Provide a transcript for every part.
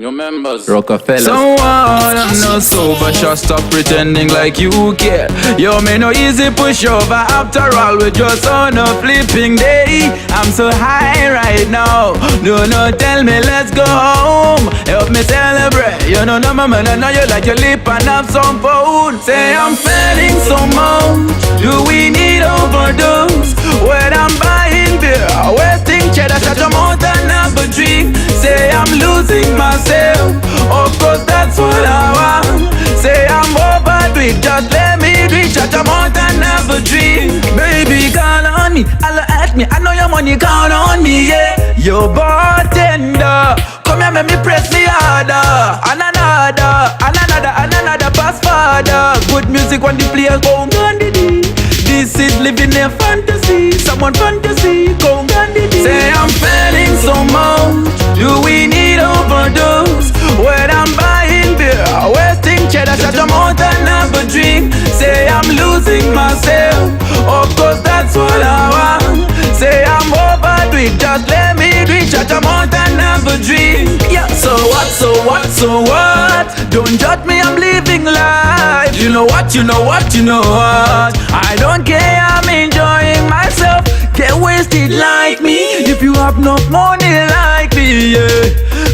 Your members. Rockefeller. Someone I'm not sober, just stop pretending like you care. Yo, me no easy pushover. After all, we just on a flipping day. I'm so high right now. Do not tell me let's go home. Help me celebrate. You know, no man, I know you like your lip and have some food. Say I'm feeling so much. Do we need overdose? When I'm buying beer, wasting cheddar, shut your mouth and have a drink. Say I'm losing myself, of course that's what I want. Say I'm overdo it, just let me reach out your mouth and have a drink. Baby, call on me, holla at me, I know your money count on me, yeah. Your bartender, come here, make me press me harder. And another pass farther. Good music when the players go Gandhi. This is living a fantasy, someone fantasy, go Gandhi. Say I'm feeling so much. Do we need overdose? When I'm buying beer, wasting cheddar, shut your mouth and have a drink. Say I'm losing myself, of course that's what I want. Say I'm overdo it, just let me reach out your mouth and have a drink. Yeah, so what, so what, so what? Don't judge me, I'm living life. You know what, you know what, you know what? I don't care, I'm enjoying myself. Get wasted like me. If you have no money like me, yeah,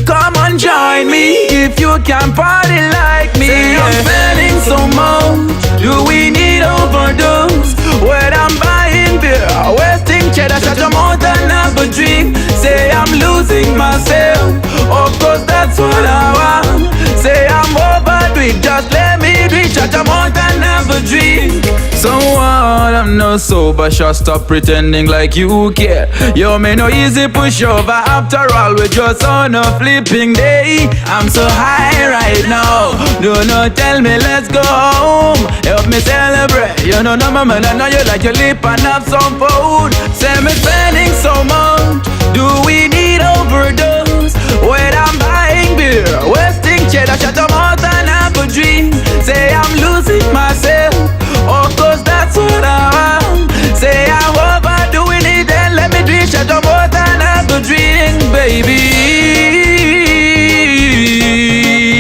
come and join me. If you can party like me, say I'm feeling so much. Do we need overdose? When I'm buying beer, wasting cheddar, shut your mouth and have a drink. Say I'm losing myself, of course that's what I want. Say I'm overdo it, just let me reach out your mouth and have a drink. Someone I'm not sober, just stop pretending like you care. Yo, me no easy pushover. After all, we just on a flipping day. I'm so high right now. Do not tell me let's go home. Help me celebrate. You know, no man, I know you like your lip and have some food. Say me spending so much. Do we need overdose? When I'm buying beer, wasting cheddar, shut your mouth and have a drink. Say I'm losing myself, of course that's what I want. Say I'm overdoing it, then let me drink, shut your mouth and have a drink, baby.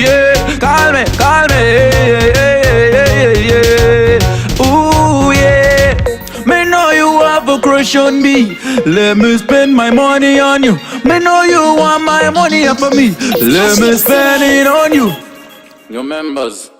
Yeah, call me, yeah. Ooh yeah, me know you have a crush on me. Let me spend my money on you. Me know you want my money up for me. Let me spend it on you. Your members.